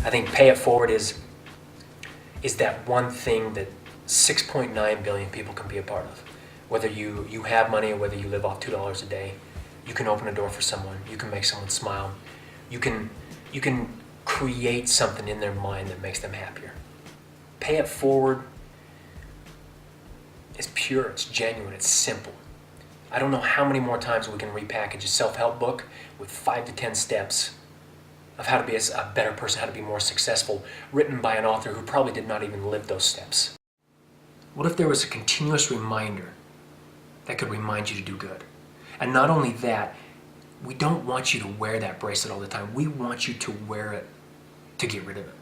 I think pay it forward is that one thing that 6.9 billion people can be a part of. Whether you have money or whether you live off $2 a day, you can open a door for someone, you can make someone smile, you can create something in their mind that makes them happier. Pay it forward is pure, it's genuine, it's simple. I don't know how many more times we can repackage a self-help book with 5 to 10 steps of how to be a better person, how to be more successful, written by an author who probably did not even live those steps. What if there was a continuous reminder that could remind you to do good? And not only that, we don't want you to wear that bracelet all the time. We want you to wear it to get rid of it.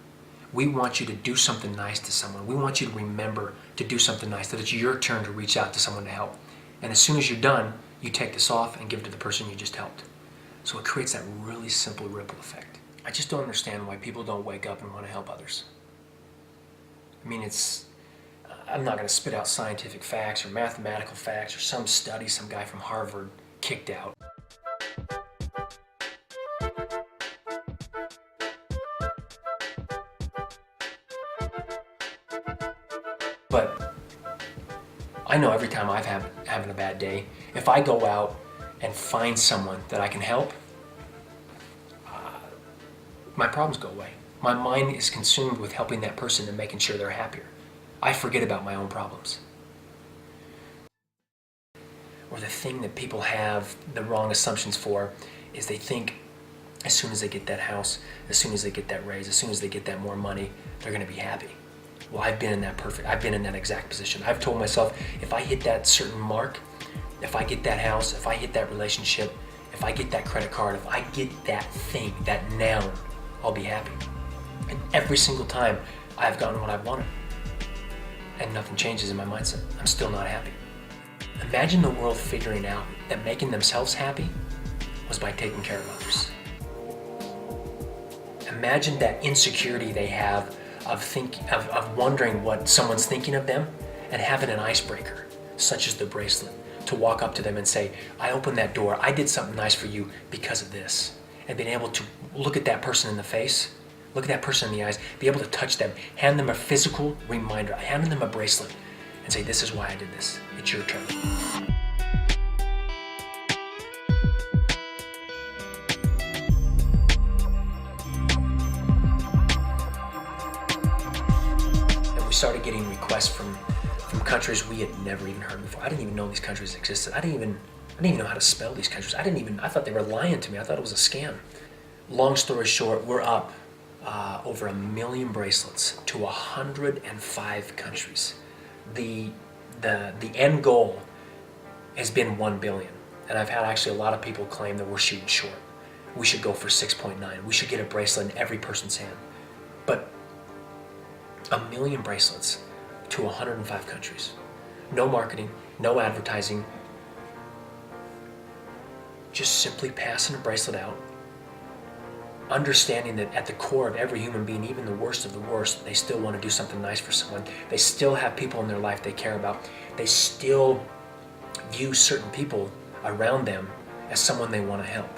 We want you to do something nice to someone. We want you to remember to do something nice, that it's your turn to reach out to someone to help. And as soon as you're done, you take this off and give it to the person you just helped. So it creates that really simple ripple effect. I just don't understand why people don't wake up and want to help others. I mean, I'm not going to spit out scientific facts or mathematical facts or some study some guy from Harvard kicked out. But I know every time I'm having a bad day, if I go out and find someone that I can help, my problems go away. My mind is consumed with helping that person and making sure they're happier. I forget about my own problems. Or the thing that people have the wrong assumptions for is they think as soon as they get that house, as soon as they get that raise, as soon as they get that more money, they're going to be happy. Well, I've been in that exact position. I've told myself, if I hit that certain mark, if I get that house, if I hit that relationship, if I get that credit card, if I get that thing, that noun, I'll be happy. And every single time I've gotten what I've wanted. And nothing changes in my mindset. I'm still not happy. Imagine the world figuring out that making themselves happy was by taking care of others. Imagine that insecurity they have of wondering what someone's thinking of them, and having an icebreaker, such as the bracelet, to walk up to them and say, I opened that door, I did something nice for you because of this. And being able to look at that person in the face, look at that person in the eyes, be able to touch them, hand them a physical reminder, hand them a bracelet, and say, this is why I did this. It's your turn. And we started getting requests from countries we had never even heard before. I didn't even know these countries existed. I didn't even know how to spell these countries. I thought they were lying to me. I thought it was a scam. Long story short, we're up over 1 million bracelets to 105 countries. The end goal has been 1 billion. And I've had actually a lot of people claim that we're shooting short. We should go for 6.9. We should get a bracelet in every person's hand. But 1 million bracelets to 105 countries. No marketing, no advertising, just simply passing a bracelet out, understanding that at the core of every human being, even the worst of the worst, they still want to do something nice for someone. They still have people in their life they care about. They still view certain people around them as someone they want to help.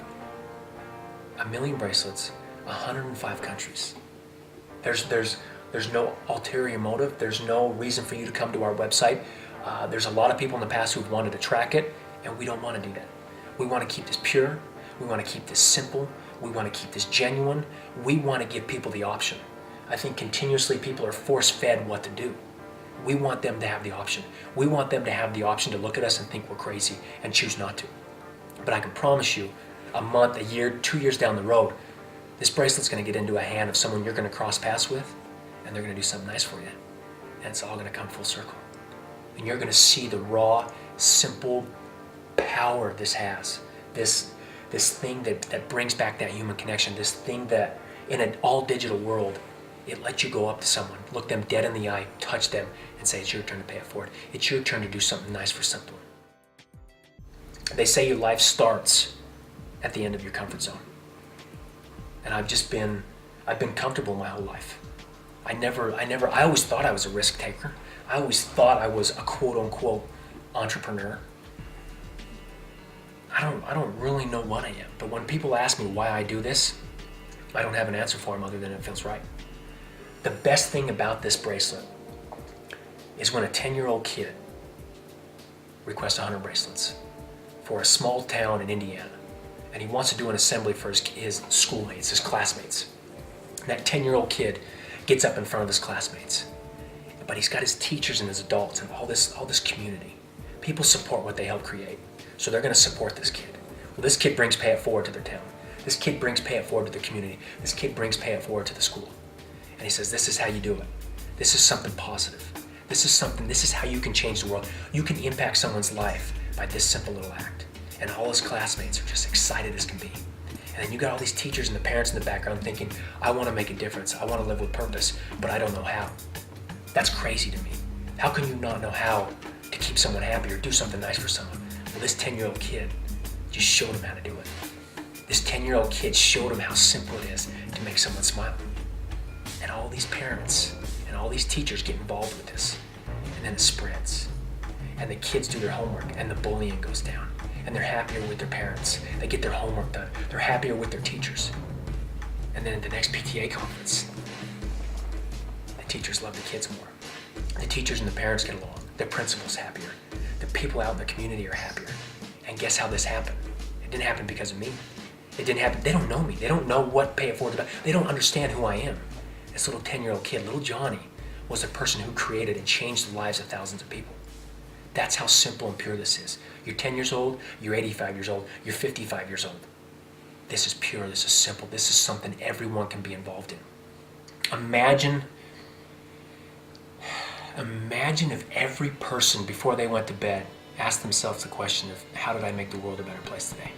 1 million bracelets, 105 countries. There's no ulterior motive. There's no reason for you to come to our website. There's a lot of people in the past who've wanted to track it, and we don't want to do that. We want to keep this pure. We want to keep this simple. We want to keep this genuine. We want to give people the option. I think continuously people are force-fed what to do. We want them to have the option. We want them to have the option to look at us and think we're crazy and choose not to. But I can promise you, a month, a year, 2 years down the road, this bracelet's going to get into a hand of someone you're going to cross paths with, and they're going to do something nice for you. And it's all going to come full circle. And you're going to see the raw, simple power this has. This thing that brings back that human connection, this thing that in an all digital world, it lets you go up to someone, look them dead in the eye, touch them, and say, it's your turn to pay it forward. It's your turn to do something nice for someone. They say your life starts at the end of your comfort zone. And I've been comfortable my whole life. I always thought I was a risk taker. I always thought I was a quote unquote entrepreneur. I don't really know what I am, but when people ask me why I do this, I don't have an answer for them other than it feels right. The best thing about this bracelet is when a 10-year-old kid requests 100 bracelets for a small town in Indiana, and he wants to do an assembly for his schoolmates, his classmates. And that 10-year-old kid gets up in front of his classmates, but he's got his teachers and his adults and all this community. People support what they help create, so they're going to support this kid. Well, this kid brings Pay It Forward to their town. This kid brings Pay It Forward to the community. This kid brings Pay It Forward to the school. And he says, this is how you do it. This is something positive. This is how you can change the world. You can impact someone's life by this simple little act. And all his classmates are just excited as can be. And then you got all these teachers and the parents in the background thinking, I want to make a difference. I want to live with purpose, but I don't know how. That's crazy to me. How can you not know how to keep someone happy or do something nice for someone? Well, this 10-year-old kid just showed him how to do it. This 10-year-old kid showed him how simple it is to make someone smile. And all these parents and all these teachers get involved with this. And then it spreads. And the kids do their homework and the bullying goes down. And they're happier with their parents. They get their homework done. They're happier with their teachers. And then at the next PTA conference, the teachers love the kids more. The teachers and the parents get along. The principal's happier. The people out in the community are happier. And guess how this happened? It didn't happen because of me. It didn't happen. They don't know me. They don't know what Pay It Forward is about. They don't understand who I am. This little 10-year-old kid, little Johnny, was the person who created and changed the lives of thousands of people. That's how simple and pure this is. You're 10 years old, you're 85 years old, you're 55 years old. This is pure, this is simple, this is something everyone can be involved in. Imagine if every person before they went to bed asked themselves the question of, how did I make the world a better place today?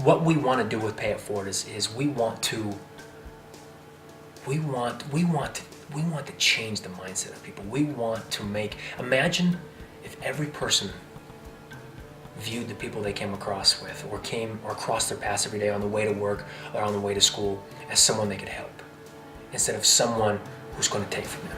What we want to do with Pay It Forward is we want to change the mindset of people. We want to imagine if every person viewed the people they came across with or crossed their paths every day on the way to work or on the way to school as someone they could help, instead of someone who's going to take from them.